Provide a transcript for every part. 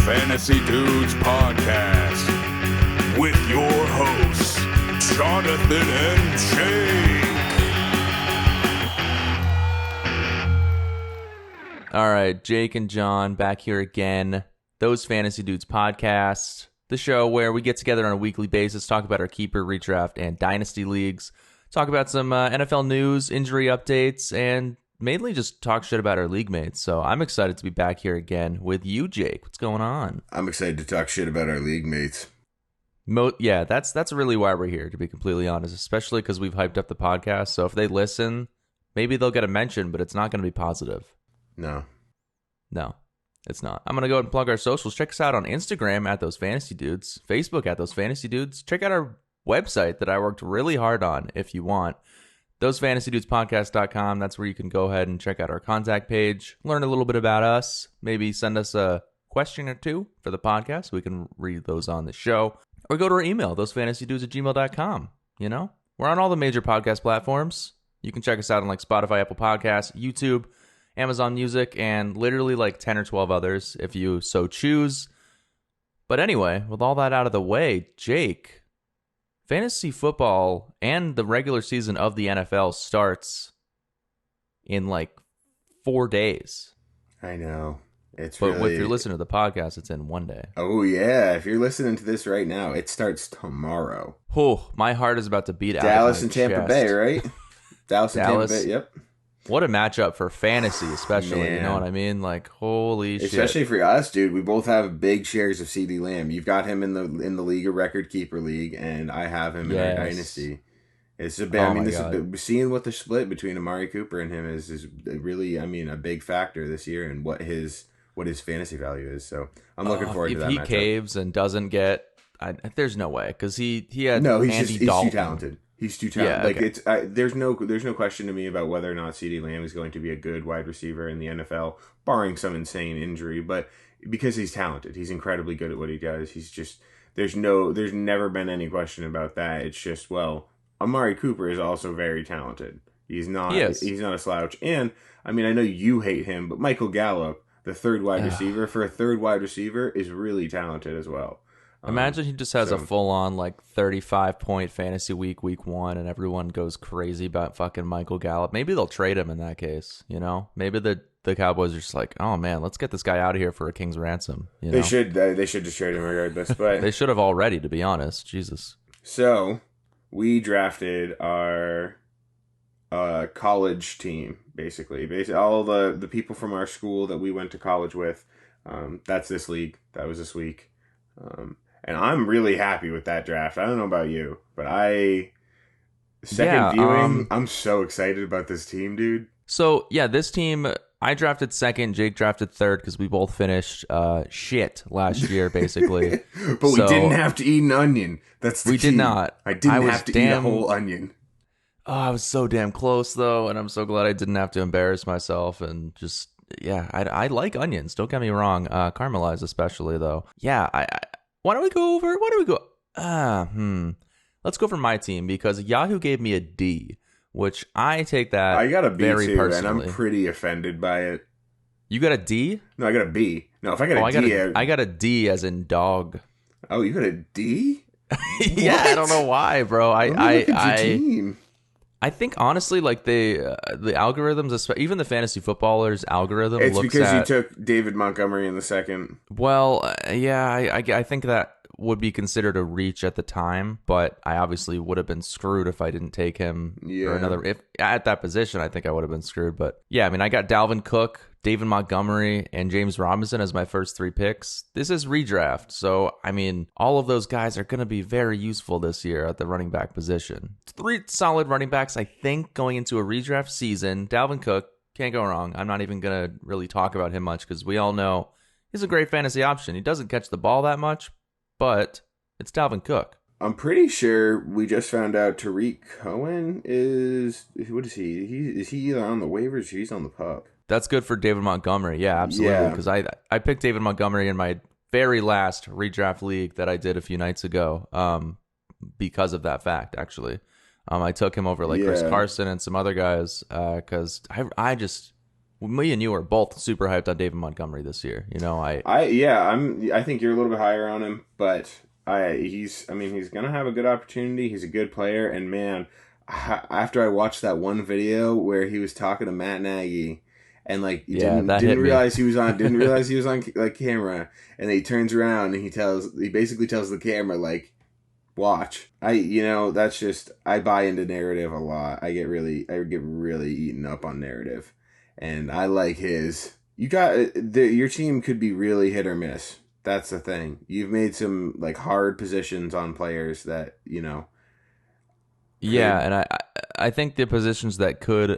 Fantasy Dudes Podcast with your hosts, Jonathan and Jake. All right, Jake and John back here again. Those Fantasy Dudes Podcast, the show where we get together on a weekly basis, talk about our keeper, redraft, and dynasty leagues, talk about some NFL news, injury updates, and mainly just talk shit about our league mates. So I'm excited to be back here again with you, Jake. What's going on? I'm excited to talk shit about our league mates. Yeah, that's really why we're here, to be completely honest, especially because we've hyped up the podcast. So if they listen, maybe they'll get a mention, but it's not going to be positive. No, it's not. I'm going to go ahead and plug our socials. Check us out on Instagram at Those Fantasy Dudes, Facebook at Those Fantasy Dudes. Check out our website that I worked really hard on if you want. ThoseFantasyDudesPodcast.com. That's where you can go ahead and check out our contact page, learn a little bit about us, maybe send us a question or two for the podcast. We can read those on the show. Or go to our email, thosefantasydudes@gmail.com. You know, we're on all the major podcast platforms. You can check us out on like Spotify, Apple Podcasts, YouTube, Amazon Music, and literally like 10 or 12 others if you so choose. But anyway, with all that out of the way, Jake, fantasy football and the regular season of the NFL starts in like 4 days. I know. But if you're listening to the podcast, it's in 1 day. Oh, yeah. If you're listening to this right now, it starts tomorrow. Oh, my heart is about to beat out Dallas of my and Tampa chest. Bay, right? Dallas and Tampa Bay, yep. What a matchup for fantasy, especially. Man. You know what I mean? Like, holy shit. Especially for us, dude. We both have big shares of CD Lamb. You've got him in the league, a record keeper league, and I have him in our dynasty. It's a big. Seeing what the split between Amari Cooper and him is really, a big factor this year, and what his fantasy value is. So I'm looking forward to that matchup. If he caves and doesn't get, there's no way, because he had he's too talented. He's too talented. Yeah, okay. There's no question to me about whether or not CeeDee Lamb is going to be a good wide receiver in the NFL, barring some insane injury. But because he's talented, he's incredibly good at what he does. He's just there's never been any question about that. It's just, well, Amari Cooper is also very talented. He's not a slouch. And I know you hate him, but Michael Gallup, the third wide receiver, for a third wide receiver, is really talented as well. Imagine he just has a full-on, 35-point fantasy week 1, and everyone goes crazy about fucking Michael Gallup. Maybe they'll trade him in that case, you know? Maybe the Cowboys are just like, oh, man, let's get this guy out of here for a king's ransom. You know? They should just trade him regardless. But they should have already, to be honest. Jesus. So, we drafted our college team, basically. All the people from our school that we went to college with. That's this league. That was this week. And I'm really happy with that draft. I don't know about you, but viewing, I'm so excited about this team, dude. So, yeah, this team, I drafted second, Jake drafted third, because we both finished shit last year, basically. But we didn't have to eat an onion. That's the key. We did not. I didn't have to eat a whole onion. Oh, I was so damn close, though, and I'm so glad I didn't have to embarrass myself and just... Yeah, I like onions. Don't get me wrong. Caramelized especially, though. Yeah, why don't we go? Let's go for my team, because Yahoo gave me a D, which I take that I got a B very too, personally. And I'm pretty offended by it. You got a D? No, I got a B. No, if I got a D... I got a D as in dog. Oh, you got a D? Yeah, I don't know why, bro. Team. I think honestly, the algorithms, even the fantasy footballers algorithm, it's looks because at, you took David Montgomery in the second. Well, yeah, I think that would be considered a reach at the time, but I obviously would have been screwed if I didn't take him or another. If at that position, I think I would have been screwed. But yeah, I got Dalvin Cook, David Montgomery, and James Robinson as my first 3 picks. This is redraft, so all of those guys are going to be very useful this year at the running back position. 3 solid running backs, I think, going into a redraft season. Dalvin Cook, can't go wrong. I'm not even going to really talk about him much, because we all know he's a great fantasy option. He doesn't catch the ball that much, but it's Dalvin Cook. I'm pretty sure we just found out Tariq Cohen is... What is he? Is he either on the waivers or he's on the pup? That's good for David Montgomery. Yeah, absolutely. Because I picked David Montgomery in my very last redraft league that I did a few nights ago because of that fact, actually. I took him over Chris Carson and some other guys because me and you are both super hyped on David Montgomery this year. You know, I think you're a little bit higher on him, but he's gonna have a good opportunity. He's a good player, and man, after I watched that one video where he was talking to Matt Nagy, and like didn't realize he was on like camera, and then he turns around and he basically tells the camera like, watch. That's just, I buy into narrative a lot. I get really eaten up on narrative, and I like his. Your team could be really hit or miss. That's the thing. You've made some like hard positions on players that Yeah, and I think the positions that could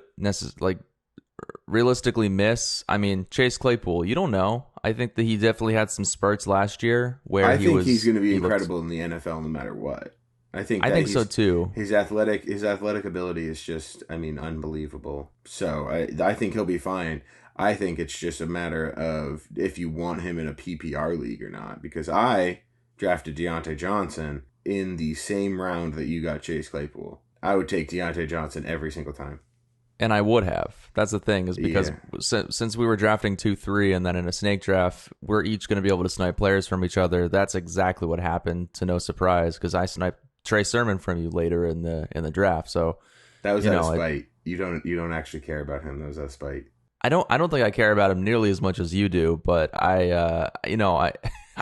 realistically miss. I mean, Chase Claypool. You don't know. I think that he definitely had some spurts last year where he's going to be incredible in the NFL no matter what. I think so too. His athletic ability is just, unbelievable. So I think he'll be fine. I think it's just a matter of if you want him in a PPR league or not, because I drafted Deontay Johnson in the same round that you got Chase Claypool. I would take Deontay Johnson every single time. And I would have. That's the thing, is because since we were drafting 2-3 and then in a snake draft, we're each going to be able to snipe players from each other. That's exactly what happened, to no surprise, because I sniped Trey Sermon from you later in the draft. So that was out of spite. You don't actually care about him. That was out of spite. I don't think I care about him nearly as much as you do, but I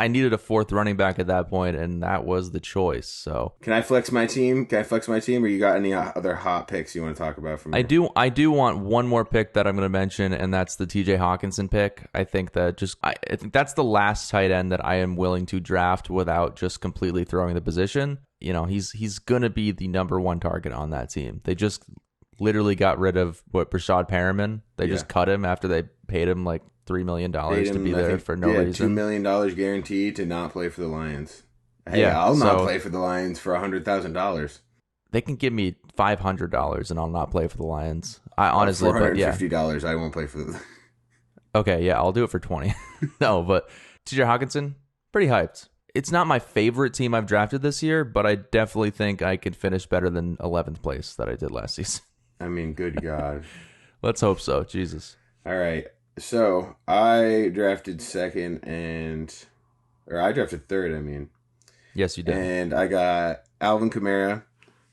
needed a fourth running back at that point, and that was the choice. So can I flex my team? Or you got any other hot picks you want to talk about from me? I do want one more pick that I'm going to mention, and that's the TJ Hawkinson pick. I think that's the last tight end that I am willing to draft without just completely throwing the position. He's going to be the number one target on that team. They just literally got rid of Brashad Perriman. They just cut him after they paid him like $3 million to be there for no reason. $2 million guaranteed to not play for the Lions. Hey, I'll not play for the Lions for $100,000. They can give me $500 and I'll not play for the Lions. I honestly, $450, I won't play for the. Okay, yeah, I'll do it for 20. No, but TJ Hawkinson, pretty hyped. It's not my favorite team I've drafted this year, but I definitely think I could finish better than 11th place that I did last season. I mean, good God. Let's hope so. Jesus. All right. So I drafted third. Yes, you did. And I got Alvin Kamara,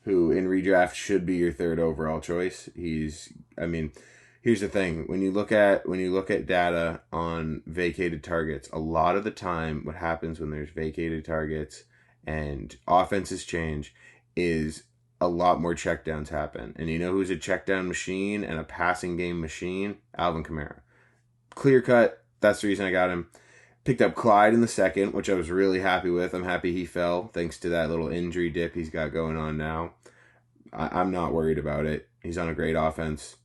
who in redraft should be your third overall choice. Here's the thing. When you look at data on vacated targets, a lot of the time what happens when there's vacated targets and offenses change is a lot more checkdowns happen. And you know who's a checkdown machine and a passing game machine? Alvin Kamara. Clear cut. That's the reason I got him. Picked up Clyde in the second, which I was really happy with. I'm happy he fell thanks to that little injury dip he's got going on now. I'm not worried about it. He's on a great offense.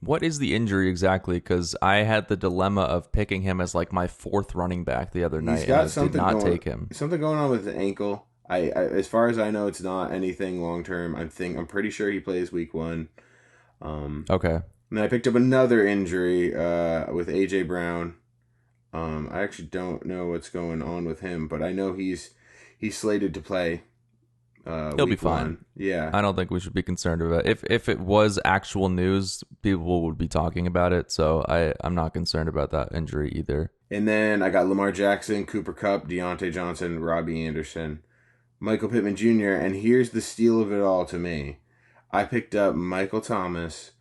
What is the injury exactly? Because I had the dilemma of picking him as like my fourth running back the other night, and I did not take him. Something going on with the ankle. I as far as I know, it's not anything long term. I'm pretty sure he plays week 1. Okay. And then I picked up another injury with AJ Brown. I actually don't know what's going on with him, but I know he's slated to play. He'll be fine. 1. Yeah. I don't think we should be concerned about it. If it was actual news, people would be talking about it. So I'm not concerned about that injury either. And then I got Lamar Jackson, Cooper Kupp, Deontay Johnson, Robbie Anderson, Michael Pittman Jr. And here's the steal of it all to me. I picked up Michael Thomas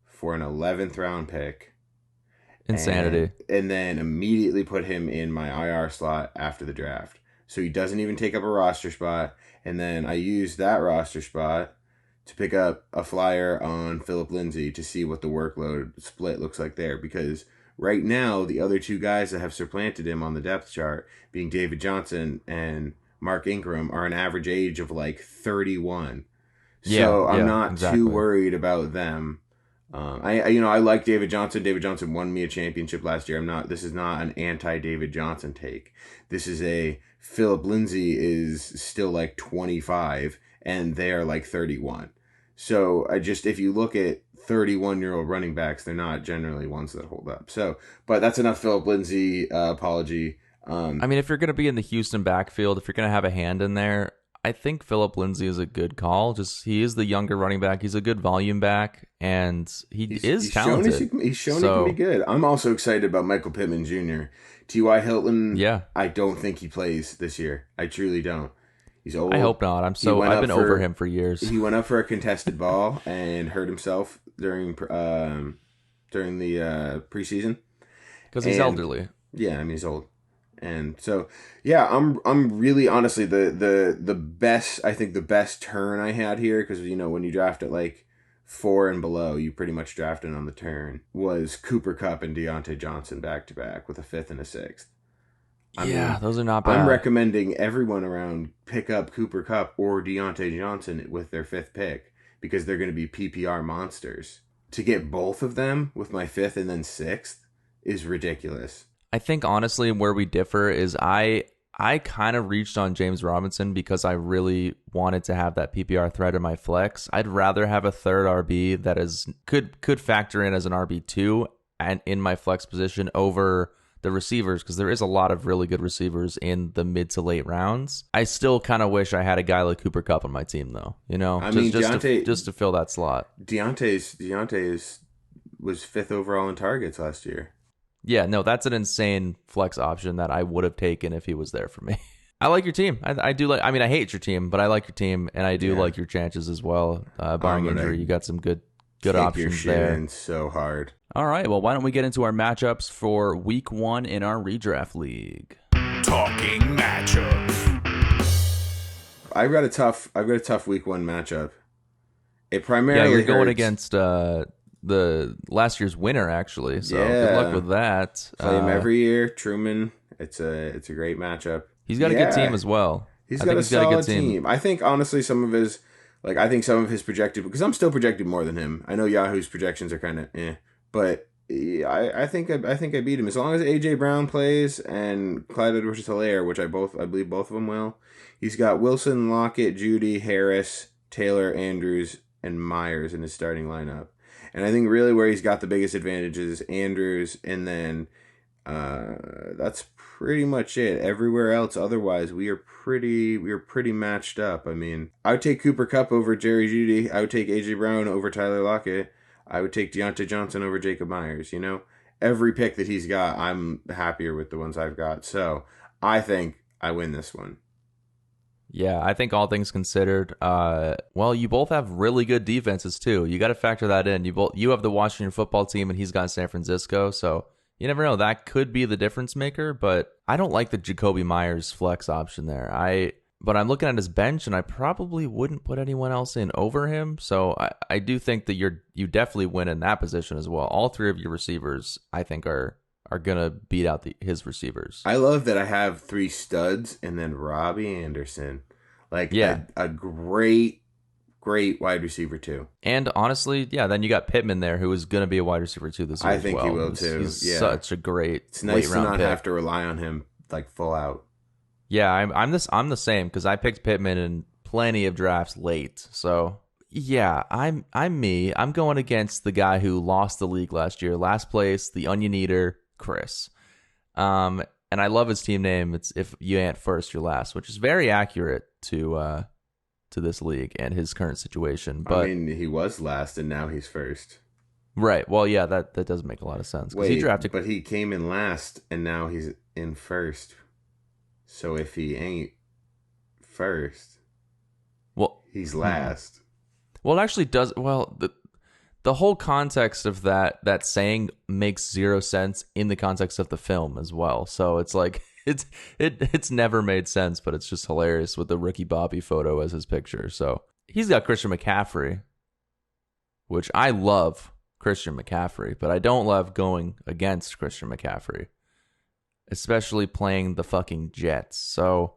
for an 11th round pick. Insanity. And then immediately put him in my IR slot after the draft. So he doesn't even take up a roster spot. And then I used that roster spot to pick up a flyer on Phillip Lindsay to see what the workload split looks like there. Because right now, the other two guys that have supplanted him on the depth chart, being David Johnson and Mark Ingram, are an average age of like 31. So I'm not too worried about them. I like David Johnson. David Johnson won me a championship last year. This is not an anti-David Johnson take. This is a Phillip Lindsay is still like 25 and they are like 31. So if you look at 31-year-old running backs, they're not generally ones that hold up. So, but that's enough Phillip Lindsay apology. If you're going to be in the Houston backfield, if you're going to have a hand in there, I think Phillip Lindsay is a good call. Just he is the younger running back. He's a good volume back, and he's talented. He's shown he can be good. I'm also excited about Michael Pittman Jr. T.Y. Hilton, yeah. I don't think he plays this year. I truly don't. He's old. I hope not. I've been over him for years. He went up for a contested ball and hurt himself during the preseason. Because he's elderly. Yeah, I mean he's old. And so, yeah, I'm really honestly the best. I think the best turn I had here, because when you draft at like 4 and below, you pretty much drafted on the turn, was Cooper Kupp and Deontay Johnson back to back with a 5th and a 6th. I mean, those are not bad. I'm recommending everyone around pick up Cooper Kupp or Deontay Johnson with their 5th pick, because they're going to be PPR monsters. To get both of them with my 5th and then 6th is ridiculous. I think honestly where we differ is I kind of reached on James Robinson because I really wanted to have that PPR threat in my flex. I'd rather have a third RB that could factor in as an RB2 and in my flex position over the receivers, because there is a lot of really good receivers in the mid to late rounds. I still kind of wish I had a guy like Cooper Kupp on my team though. Just to fill that slot. Deontay was 5th overall in targets last year. Yeah, no, that's an insane flex option that I would have taken if he was there for me. I like your team. I do like. I mean, I hate your team, but I like your team, and I do like your chances as well. Barring injury, you got some good options your there. In so hard. All right, well, why don't we get into our matchups for Week 1 in our Redraft League? Talking matchups. I've got a tough Week 1 matchup. It primarily you're going against the last year's winner, actually. So good luck with that. Play him every year, Truman. It's a great matchup. He's got a good team as well. He's got a solid team. I think honestly some of his projected, because I'm still projected more than him. I know Yahoo's projections are kind of but I think I beat him as long as AJ Brown plays and Clyde Edwards-Helaire, which I believe both of them will. He's got Wilson, Lockett, Judy, Harris, Taylor, Andrews, and Myers in his starting lineup. And I think really where he's got the biggest advantage is Andrews, and then that's pretty much it. Everywhere else, otherwise, we are pretty matched up. I mean, I would take Cooper Kupp over Jerry Jeudy. I would take AJ Brown over Tyler Lockett. I would take Deontay Johnson over Jacob Myers. Every pick that he's got, I'm happier with the ones I've got. So I think I win this one. Yeah, I think all things considered, you both have really good defenses too. You got to factor that in. You have the Washington football team, and he's got San Francisco, so you never know. That could be the difference maker. But I don't like the Jacoby Myers flex option there. But I'm looking at his bench, and I probably wouldn't put anyone else in over him. So I do think that you definitely win in that position as well. All 3 of your receivers, I think, are gonna beat out his receivers. I love that I have 3 studs and then Robbie Anderson, a great wide receiver too. And honestly, then you got Pittman there, who is gonna be a wide receiver too this year. I think he will too. He's such a great. It's nice to not pick. have to rely on him full out. Yeah, I'm the same, because I picked Pittman in plenty of drafts late. So yeah, I'm me. I'm going against the guy who lost the league last year, last place, the Onion Eater, Chris. And I love his team name. It's if you ain't first, you're last, which is very accurate to this league and his current situation. But I mean, he was last and now he's first. Right. Well, yeah, that does make a lot of sense. Wait, but he came in last and now he's in first. So if he ain't first, he's last. Well, it actually does. Well, the whole context of that saying makes zero sense in the context of the film as well. So it's like it's never made sense, but it's just hilarious with the Ricky Bobby photo as his picture. So he's got Christian McCaffrey, which I love Christian McCaffrey, but I don't love going against Christian McCaffrey, especially playing the fucking Jets. So,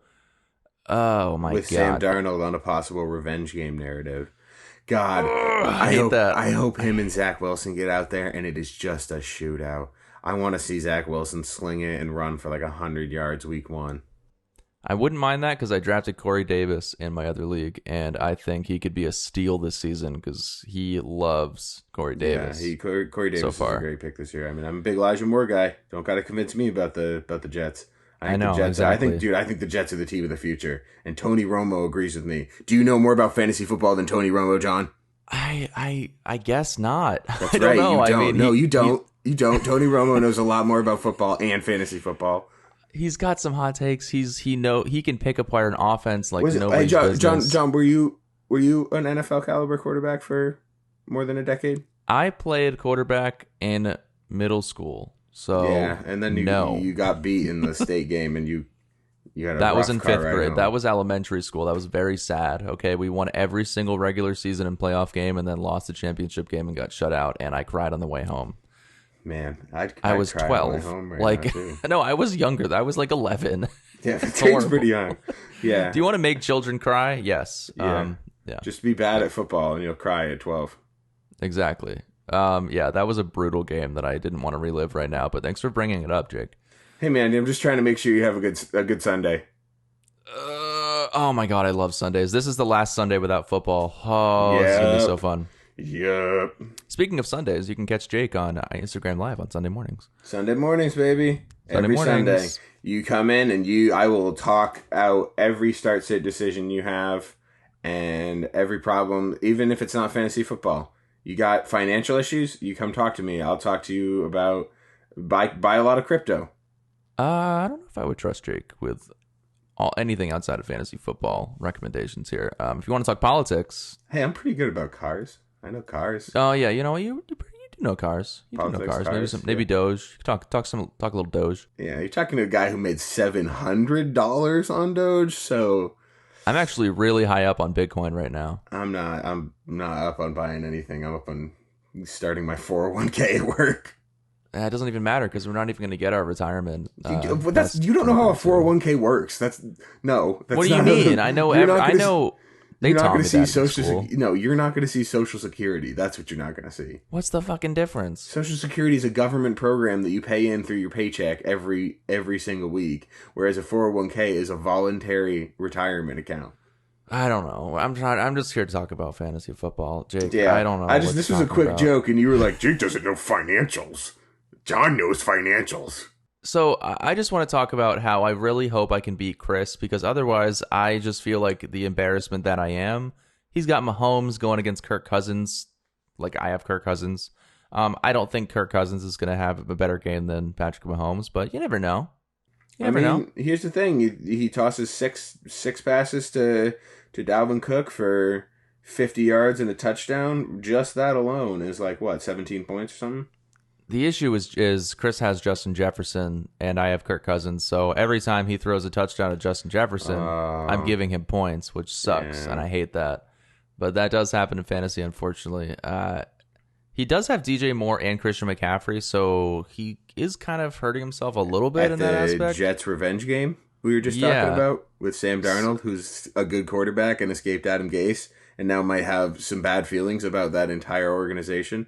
oh my God. With Sam Darnold on a possible revenge game narrative. God, I hate that. I hope him and Zach Wilson get out there and it is just a shootout. I want to see Zach Wilson sling it and run for 100 yards week 1. I wouldn't mind that, because I drafted Corey Davis in my other league, and I think he could be a steal this season because he loves Corey Davis. Yeah, Corey Davis is a great pick this year. I mean, I'm a big Elijah Moore guy. Don't got to convince me about the Jets. I know, the Jets, exactly. I think the Jets are the team of the future. And Tony Romo agrees with me. Do you know more about fantasy football than Tony Romo, John? I guess not. That's I don't right. know. You I don't. mean, No, you don't. You don't. Tony Romo knows a lot more about football and fantasy football. he's got some hot takes. He can pick apart an offense like Hey, nobody's business. John, were you an NFL caliber quarterback for more than a decade? I played quarterback in middle school, so Yeah, and then you got beat in the state game, and you had a that was rough in car fifth ride grade. home. That was elementary school. That was very sad. Okay, we won every single regular season and playoff game, and then lost the championship game and got shut out. And I cried on the way home. Man, I'd I was cry on my way 12. home right like now, too. no, I was younger. I was like 11. Yeah, It's Tate's horrible. pretty young. Yeah. Do you want to make children cry? Yes. Yeah. Yeah. Just be bad at football and you'll cry at 12. Exactly. Yeah, that was a brutal game that I didn't want to relive right now. But thanks for bringing it up, Jake. Hey, man, I'm just trying to make sure you have a good Sunday. Oh my God, I love Sundays. This is the last Sunday without football. Oh, It's gonna be so fun. Yep. Speaking of Sundays, you can catch Jake on Instagram Live on Sunday mornings. Sunday mornings, baby. Sunday Every mornings. Sunday. You come in and I will talk out every start-sit decision you have and every problem, even if it's not fantasy football. You got financial issues, you come talk to me. I'll talk to you about buy a lot of crypto. I don't know if I would trust Jake with anything outside of fantasy football recommendations here. If you want to talk politics, Hey, I'm pretty good about cars. I know cars. oh yeah, you know you do know cars. You do know Politics, cars. Maybe yeah. Doge. Talk a little Doge. Yeah, you're talking to a guy who made $700 on Doge, so I'm actually really high up on Bitcoin right now. I'm not up on buying anything. I'm up on starting my 401k at work. It doesn't even matter because we're not even going to get our retirement. But you don't know how a 401k works. What do you mean? I know. I know. They You're not taught going me to see that in school. No, you're not going to see Social Security. That's what you're not going to see. What's the fucking difference? Social Security is a government program that you pay in through your paycheck every single week, whereas a 401k is a voluntary retirement account. I don't know. I'm just here to talk about fantasy football, Jake. Yeah, I don't know. This was a quick joke, and you were like, "Jake doesn't know financials." John knows financials. So I just want to talk about how I really hope I can beat Chris, because otherwise I just feel like the embarrassment that I am. He's got Mahomes going against Kirk Cousins. Like I have Kirk Cousins. I don't think Kirk Cousins is going to have a better game than Patrick Mahomes, but you never know. You never know. Here's the thing: he tosses six passes to Dalvin Cook for 50 yards and a touchdown. Just that alone is like what, 17 points or something. The issue is Chris has Justin Jefferson and I have Kirk Cousins, so every time he throws a touchdown to Justin Jefferson, I'm giving him points, which sucks, and I hate that. But that does happen in fantasy, unfortunately. He does have DJ Moore and Christian McCaffrey, so he is kind of hurting himself a little bit in that aspect. Jets revenge game we were just talking about with Sam Darnold, who's a good quarterback and escaped Adam Gase, and now might have some bad feelings about that entire organization.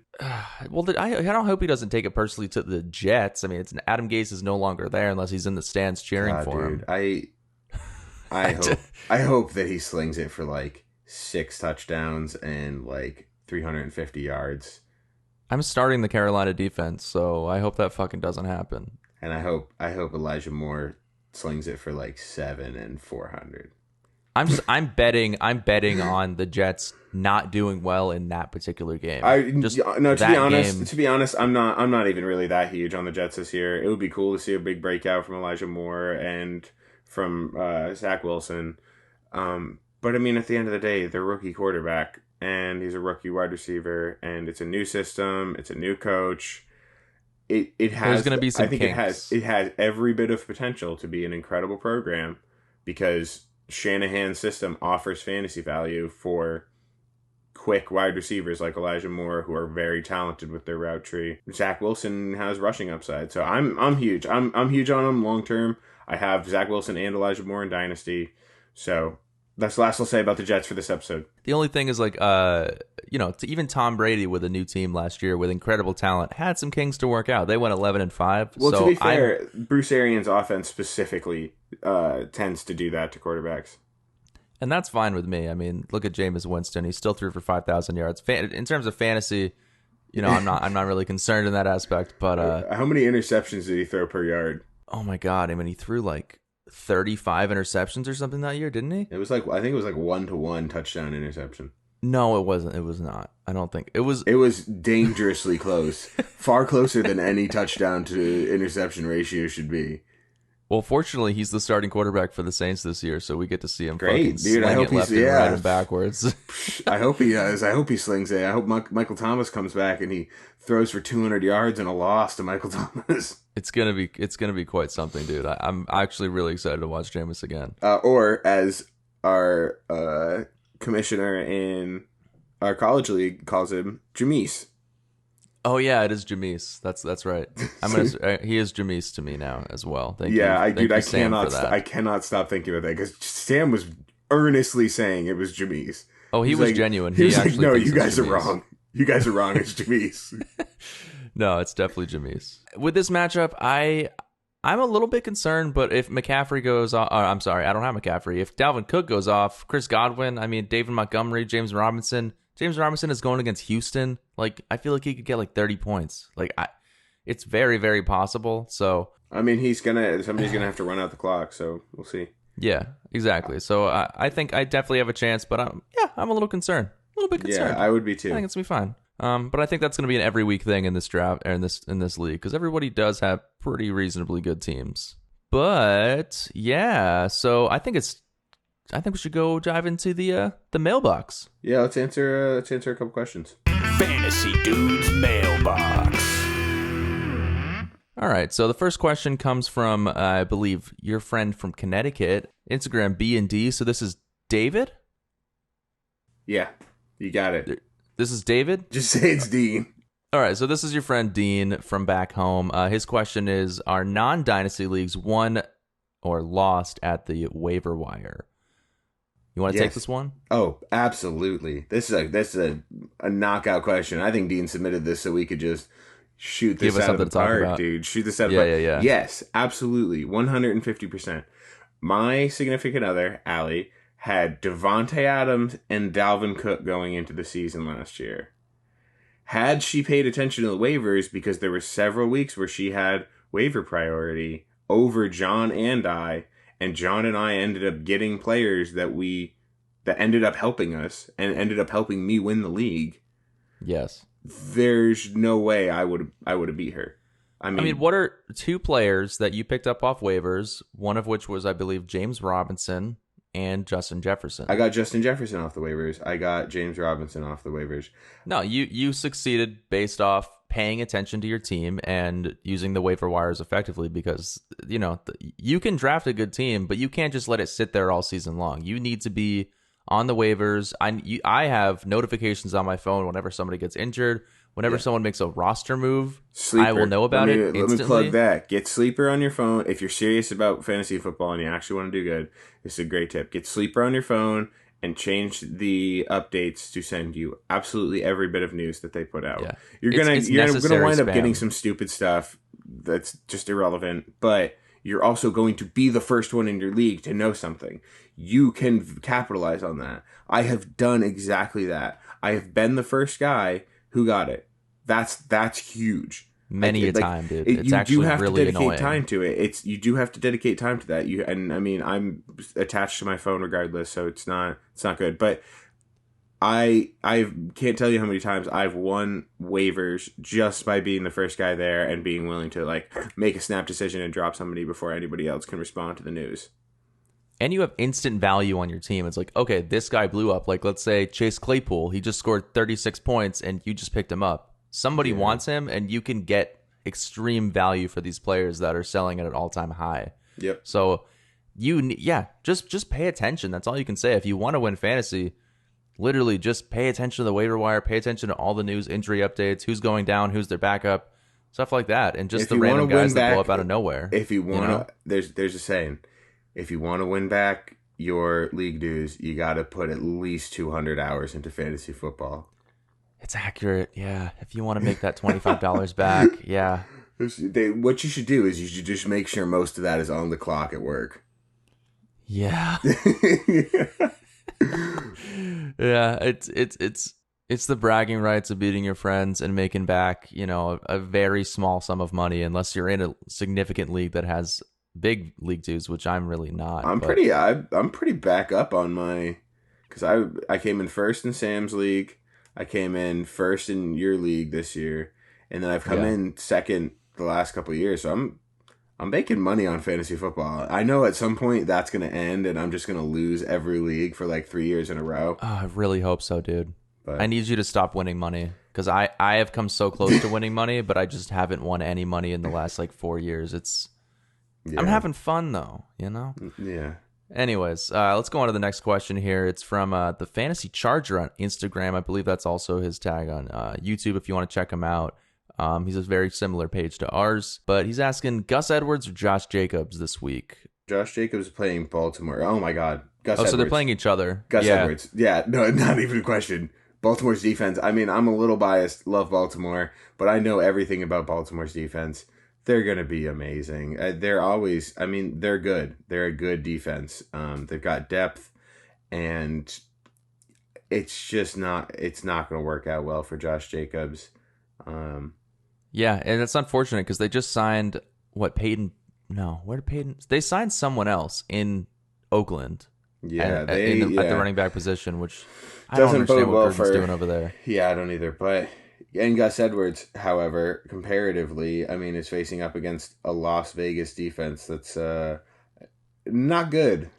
Well, I don't hope he doesn't take it personally to the Jets. I mean, Adam Gase is no longer there unless he's in the stands cheering for him. I hope that he slings it for like 6 touchdowns and like 350 yards. I'm starting the Carolina defense, so I hope that fucking doesn't happen. And I hope Elijah Moore slings it for like 7 and 400. I'm betting on the Jets not doing well in that particular game. To be honest, I'm not even really that huge on the Jets this year. It would be cool to see a big breakout from Elijah Moore and from Zach Wilson. But I mean, at the end of the day, they're rookie quarterback and he's a rookie wide receiver, and it's a new system, it's a new coach. It has. There's going to be some. I think kinks. it has every bit of potential to be an incredible program because Shanahan's system offers fantasy value for quick wide receivers like Elijah Moore, who are very talented with their route tree. Zach Wilson has rushing upside, so I'm huge. I'm huge on him long term. I have Zach Wilson and Elijah Moore in Dynasty, so that's the last I'll say about the Jets for this episode. The only thing is, like, even Tom Brady with a new team last year with incredible talent had some kinks to work out. They went 11-5. Well, so to be fair, Bruce Arians' offense specifically tends to do that to quarterbacks. And that's fine with me. I mean, look at Jameis Winston. He still threw for 5,000 yards. In terms of fantasy, I'm not really concerned in that aspect. But how many interceptions did he throw per yard? Oh my God. I mean, he threw like 35 interceptions or something that year, didn't he? It was like, I think it was like 1-to-1 touchdown interception. No, it wasn't. It was not. I don't think it was. It was dangerously close. Far closer than any touchdown to interception ratio should be. Well, fortunately, he's the starting quarterback for the Saints this year, so we get to see him Great, fucking dude. sling it left and right and backwards. I hope he does. I hope he slings it. I hope Michael Thomas comes back and he throws for 200 yards and a loss to Michael Thomas. It's gonna be quite something, dude. I'm actually really excited to watch Jameis again. Or as our commissioner in our college league calls him, Jameis. Oh yeah, it is Jameis. That's right. He is Jameis to me now as well. Thank you. I cannot stop thinking about that because Sam was earnestly saying it was Jameis. Oh, he was genuine. He was actually like, no, thinks you guys it's are Jameis. wrong. You guys are wrong. It's Jameis. No, it's definitely Jameis. With this matchup, I'm a little bit concerned, but if McCaffrey goes off, I'm sorry, I don't have McCaffrey. If Dalvin Cook goes off, Chris Godwin, I mean, David Montgomery, James Robinson is going against Houston. Like, I feel like he could get like 30 points. Like, it's very, very possible. So, I mean, somebody's gonna have to run out the clock. So we'll see. Yeah, exactly. So I think I definitely have a chance, but I'm a little concerned. A little bit concerned. Yeah, I would be too. I think it's gonna be fine. But I think that's gonna be an every week thing in this draft or in this league because everybody does have pretty reasonably good teams. But yeah, so I think we should go dive into the mailbox. Yeah, let's answer a couple questions. Fantasy Dudes Mailbox. All right, so the first question comes from, I believe, your friend from Connecticut, Instagram B&D. So this is David? Yeah, you got it. This is David? Just say it's Dean. All right, so this is your friend Dean from back home. His question is, are non-dynasty leagues won or lost at the waiver wire? You want to take this one? Oh, absolutely. This is a knockout question. I think Dean submitted this so we could just shoot this out of the park, dude. Shoot this out of the park. Yeah. Yes, absolutely. 150%. My significant other, Allie, had Devontae Adams and Dalvin Cook going into the season last year. Had she paid attention to the waivers, because there were several weeks where she had waiver priority over John and I, and John and I ended up getting players that ended up helping us and ended up helping me win the league. Yes. There's no way I would have beat her. I mean, what are two players that you picked up off waivers, one of which was, I believe, James Robinson and Justin Jefferson? I got Justin Jefferson off the waivers. I got James Robinson off the waivers. No, you succeeded based off paying attention to your team and using the waiver wires effectively because, you can draft a good team, but you can't just let it sit there all season long. You need to be on the waivers. I have notifications on my phone whenever somebody gets injured, whenever someone makes a roster move. Sleeper. I will know about it instantly. Let me plug that. Get Sleeper on your phone. If you're serious about fantasy football and you actually want to do good, this is a great tip. Get Sleeper on your phone and change the updates to send you absolutely every bit of news that they put out. Yeah. You're gonna wind up getting some stupid stuff that's just irrelevant, but you're also going to be the first one in your league to know something. You can capitalize on that. I have done exactly that. I have been the first guy who got it. That's huge. Many a time, dude. It's actually really annoying. You have to dedicate time to it. You do have to dedicate time to that. I'm attached to my phone regardless, so it's not good. But I can't tell you how many times I've won waivers just by being the first guy there and being willing to make a snap decision and drop somebody before anybody else can respond to the news. And you have instant value on your team. It's like, okay, this guy blew up. Like, let's say Chase Claypool, he just scored 36 points and you just picked him up. Somebody wants him and you can get extreme value for these players that are selling at an all-time high. Yep. So just pay attention. That's all you can say. If you want to win fantasy, literally just pay attention to the waiver wire, pay attention to all the news, injury updates, who's going down, who's their backup, stuff like that. And just the random guys that blow up out of nowhere. If you want to, there's a saying, if you want to win back your league dues, you got to put at least 200 hours into fantasy football. It's accurate, yeah. If you want to make that $25 back, yeah. What you should do is you should just make sure most of that is on the clock at work. Yeah. Yeah, it's It's the bragging rights of beating your friends and making back, a very small sum of money, unless you're in a significant league that has big league dues, which I'm really not. I'm pretty back up on my, because I came in first in Sam's league, I came in first in your league this year, and then I've come in second the last couple of years. So I'm making money on fantasy football. I know at some point that's going to end, and I'm just going to lose every league for like 3 years in a row. Oh, I really hope so, dude. But I need you to stop winning money, because I have come so close to winning money, but I just haven't won any money in the last like 4 years. I'm having fun though, Yeah. Anyways, let's go on to the next question here. It's from the Fantasy Charger on Instagram. I believe that's also his tag on YouTube if you want to check him out. He's a very similar page to ours, but he's asking Gus Edwards or Josh Jacobs this week. Josh Jacobs is playing Baltimore. Oh my God. Gus Edwards. So they're playing each other. Gus Edwards. Yeah, no, not even a question. Baltimore's defense. I mean, I'm a little biased, love Baltimore, but I know everything about Baltimore's defense. They're going to be amazing. They're good. They're a good defense. They've got depth, and it's not going to work out well for Josh Jacobs. Yeah, and it's unfortunate because they just signed they signed someone else in Oakland. Yeah, at the running back position, which I don't doesn't understand bode what well Gruden's for doing over there. Yeah, I don't either. But and Gus Edwards, however, comparatively, is facing up against a Las Vegas defense that's not good.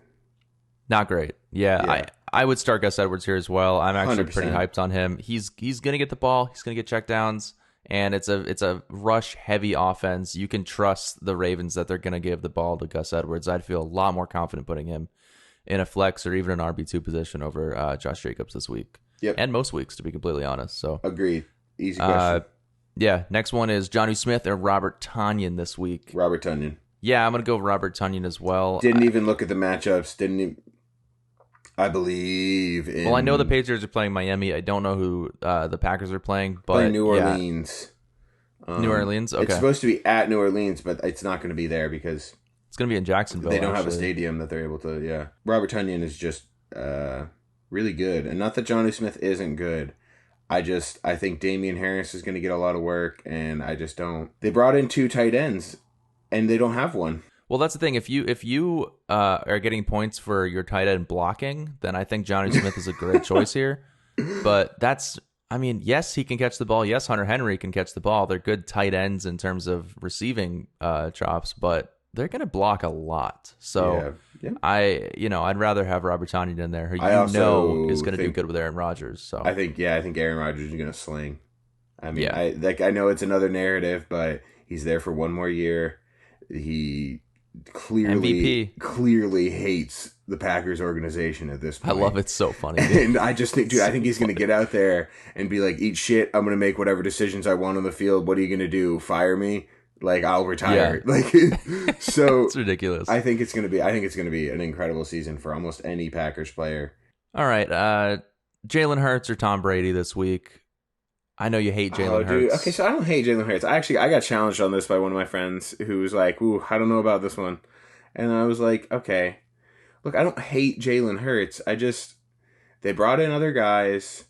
Not great. Yeah. I would start Gus Edwards here as well. I'm actually 100%. pretty hyped on him. He's going to get the ball. He's going to get checkdowns, and it's a rush heavy offense. You can trust the Ravens that they're going to give the ball to Gus Edwards. I'd feel a lot more confident putting him in a flex or even an RB2 position over Josh Jacobs this week. Yep. And most weeks, to be completely honest. So agreed. Easy question. Next one is Jonnu Smith or Robert Tonyan this week. Robert Tonyan. Yeah, I'm going to go Robert Tonyan as well. Didn't even look at the matchups. I believe in... Well, I know the Patriots are playing Miami. I don't know who the Packers are playing, but playing New Orleans. New Orleans? Okay. It's supposed to be at New Orleans, but it's not going to be there because... It's going to be in Jacksonville. They don't have a stadium that they're able to... Robert Tonyan is just really good. And not that Jonnu Smith isn't good. I think Damian Harris is going to get a lot of work, and I just don't... They brought in 2 tight ends, and they don't have one. Well, that's the thing. If you are getting points for your tight end blocking, then I think Jonnu Smith is a great choice here. But yes, he can catch the ball. Yes, Hunter Henry can catch the ball. They're good tight ends in terms of receiving chops, but they're going to block a lot. So I'd rather have Robert Tonyan in there, who is going to do good with Aaron Rodgers. So I think Aaron Rodgers is going to sling. I know it's another narrative, but he's there for one more year. He clearly hates the Packers organization at this point. I love it. So funny. And I just think, I think he's going to get out there and be like, eat shit. I'm going to make whatever decisions I want on the field. What are you going to do? Fire me? Like, I'll retire. Yeah. So it's ridiculous. I think it's going to be an incredible season for almost any Packers player. All right. Jalen Hurts or Tom Brady this week? I know you hate Jalen Hurts. Okay, so I don't hate Jalen Hurts. I got challenged on this by one of my friends who was like, "Ooh, I don't know about this one," and I was like, "Okay, look, I don't hate Jalen Hurts. They brought in other guys.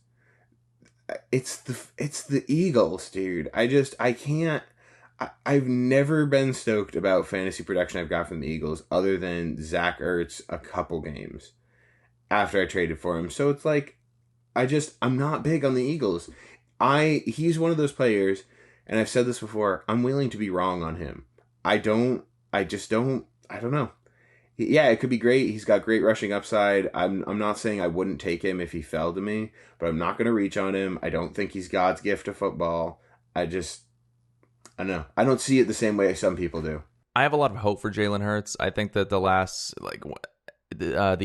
It's the Eagles, dude. I can't. I've never been stoked about fantasy production I've got from the Eagles, other than Zach Ertz a couple games after I traded for him. So it's like, I'm not big on the Eagles." He's one of those players, and I've said this before, I'm willing to be wrong on him. I don't know. Yeah, it could be great. He's got great rushing upside. I'm not saying I wouldn't take him if he fell to me, but I'm not going to reach on him. I don't think he's God's gift to football. I don't know. I don't see it the same way some people do. I have a lot of hope for Jalen Hurts. I think that the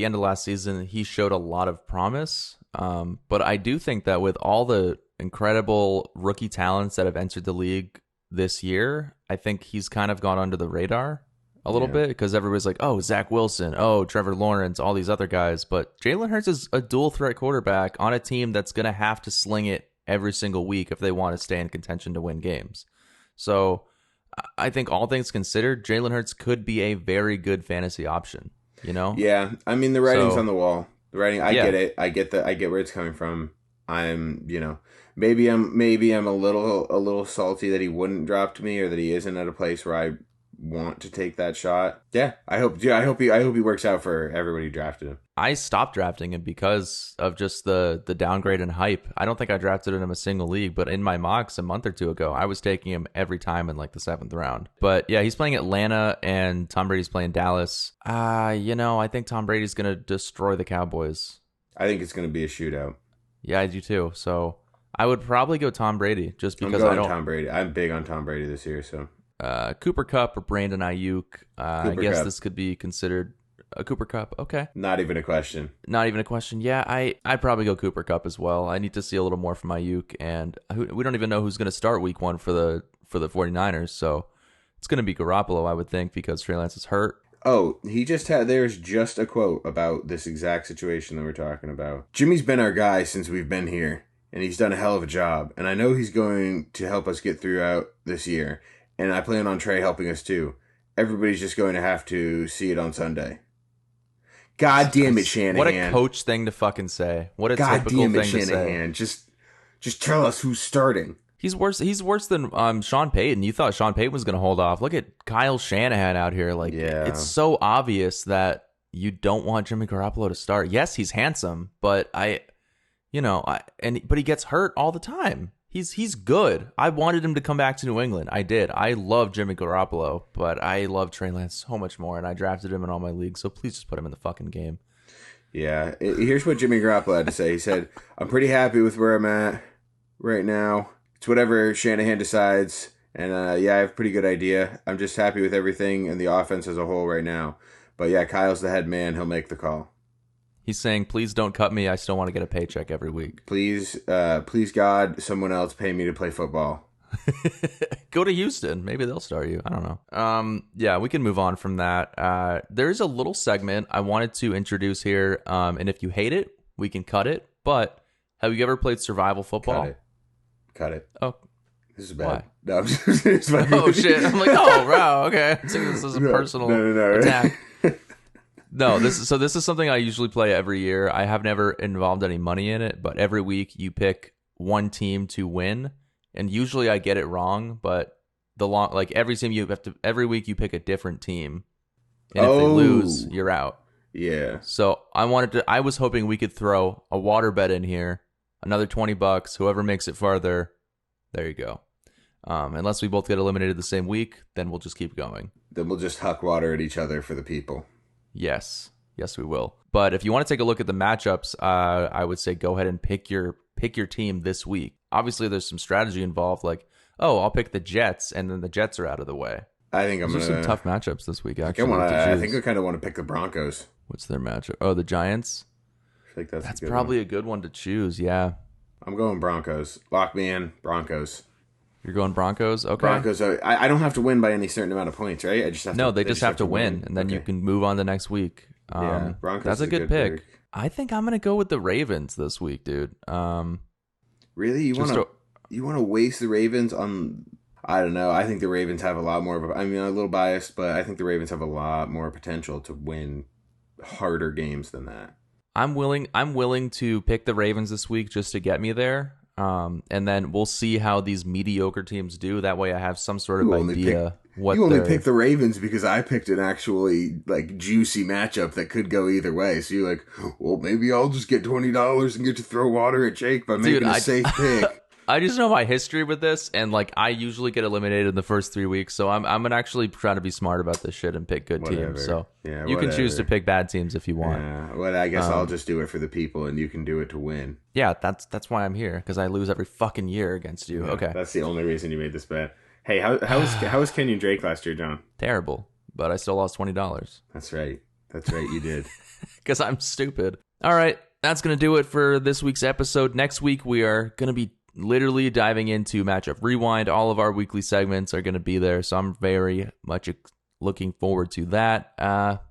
end of last season, he showed a lot of promise. But I do think that with all the incredible rookie talents that have entered the league this year, I think he's kind of gone under the radar a little bit, because everybody's like, oh, Zach Wilson, oh, Trevor Lawrence, all these other guys. But Jalen Hurts is a dual threat quarterback on a team that's going to have to sling it every single week if they want to stay in contention to win games. So I think all things considered, Jalen Hurts could be a very good fantasy option, Yeah, the writing's on the wall. The writing, I get it. I get where it's coming from. I'm, maybe I'm a little salty that he wouldn't drop me, or that he isn't at a place where I want to take that shot. Yeah, I hope he works out for everybody who drafted him. I stopped drafting him because of just the downgrade in hype. I don't think I drafted him in a single league, but in my mocks a month or two ago, I was taking him every time in like the 7th round. But yeah, he's playing Atlanta and Tom Brady's playing Dallas. I think Tom Brady's going to destroy the Cowboys. I think it's going to be a shootout. Yeah, I do too. So I would probably go Tom Brady just because Tom Brady. I'm big on Tom Brady this year, so. Cooper Kupp or Brandon Ayuk. I guess Kupp. This could be considered a Cooper Kupp. Okay. Not even a question. Yeah, I'd probably go Cooper Kupp as well. I need to see a little more from Ayuk, and we don't even know who's going to start week 1 for the 49ers, so it's going to be Garoppolo, I would think, because Trey Lance is hurt. Oh, there's just a quote about this exact situation that we're talking about. Jimmy's been our guy since we've been here, and he's done a hell of a job, and I know he's going to help us get throughout this year, and I plan on Trey helping us too. Everybody's just going to have to see it on Sunday. God damn it, Shanahan. What a coach thing to fucking say. What a God typical damn it, thing Shanahan. to say. Just tell us who's starting. He's worse than Sean Payton. You thought Sean Payton was going to hold off. Look at Kyle Shanahan out here. Like, yeah. It's so obvious that you don't want Jimmy Garoppolo to start. Yes, he's handsome, but but he gets hurt all the time. He's good. I wanted him to come back to New England. I did. I love Jimmy Garoppolo, but I love Trey Lance so much more, and I drafted him in all my leagues, so please just put him in the fucking game. Yeah. Here's what Jimmy Garoppolo had to say. He said, I'm pretty happy with where I'm at right now. It's whatever Shanahan decides, and I have a pretty good idea. I'm just happy with everything and the offense as a whole right now. But yeah, Kyle's the head man. He'll make the call. He's saying, please don't cut me. I still want to get a paycheck every week. Please God, someone else pay me to play football. Go to Houston. Maybe they'll start you. I don't know. Yeah, we can move on from that. There is a little segment I wanted to introduce here. And if you hate it, we can cut it. But have you ever played survival football? Cut it. Oh, this is bad. Why? No, I'm just oh shit! I'm like, oh wow, okay. I'm thinking this is a personal attack. No, this is something I usually play every year. I have never involved any money in it, but every week you pick one team to win, and usually I get it wrong. But every week you pick a different team, and if they lose, you're out. Yeah. So I was hoping we could throw a water bet in here, another $20. Whoever makes it farther, there you go. Unless we both get eliminated the same week, then we'll just keep going. Then we'll just huck water at each other for the people. Yes, we will. But if you want to take a look at the matchups, I would say go ahead and pick your team this week. Obviously, there's some strategy involved, like, I'll pick the Jets, and then the Jets are out of the way. I think Those are some tough matchups this week. Actually, I think I kind of want to pick the Broncos. What's their matchup? Oh, the Giants. I think that's probably a good one to choose. Yeah, I'm going Broncos. Lock me in, Broncos. You're going Broncos? Okay. Broncos. I don't have to win by any certain amount of points, right? They just have to win, and then you can move on to next week. Yeah, Broncos. That's a good pick. I think I'm gonna go with the Ravens this week, dude. Really? You want to waste the Ravens on? I don't know. I think the Ravens have a lot more of I'm a little biased, but I think the Ravens have a lot more potential to win harder games than that. I'm willing to pick the Ravens this week just to get me there. And then we'll see how these mediocre teams do. That way I have some sort of idea. You only picked the Ravens because I picked an actually juicy matchup that could go either way. So you're like, well, maybe I'll just get $20 and get to throw water at Jake by making a safe pick. I just know my history with this, and I usually get eliminated in the first 3 weeks, so I'm gonna actually try to be smart about this shit and pick good teams. So you can choose to pick bad teams if you want. Yeah, well, I guess I'll just do it for the people, and you can do it to win. Yeah, that's why I'm here, because I lose every fucking year against you. Yeah, okay, that's the only reason you made this bet. Hey, how was Kenyon Drake last year, John? Terrible, but I still lost $20. That's right, you did. Because I'm stupid. All right, that's gonna do it for this week's episode. Next week we are gonna be literally diving into Matchup Rewind. All of our weekly segments are going to be there, so I'm very much looking forward to that.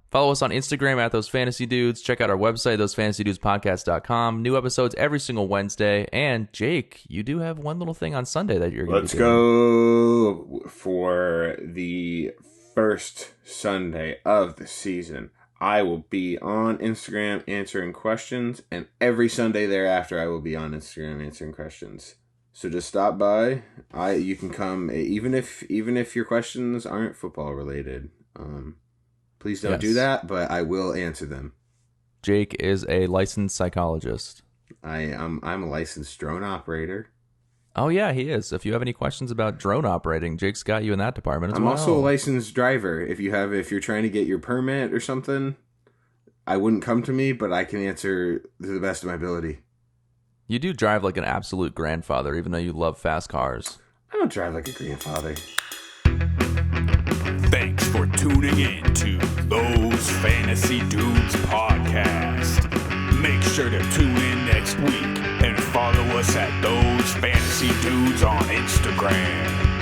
Follow us on Instagram at Those Fantasy Dudes. Check out our website, thosefantasydudespodcast.com. New episodes every single Wednesday. And Jake, you do have one little thing on Sunday that you're going to be doing. Let's go for the first Sunday of the season. I will be on Instagram answering questions, and every Sunday thereafter I will be on Instagram answering questions. So just stop by. You can come even if your questions aren't football related. Please don't do that, but I will answer them. Jake is a licensed psychologist. I'm a licensed drone operator. Oh yeah, he is. If you have any questions about drone operating, Jake's got you in that department as well. I'm also a licensed driver. If you're trying to get your permit or something, I wouldn't come to me, but I can answer to the best of my ability. You do drive like an absolute grandfather, even though you love fast cars. I don't drive like a grandfather. Thanks for tuning in to Those Fantasy Dudes podcast. Make sure to tune in next week and follow us at Those Fantasy Dudes on Instagram.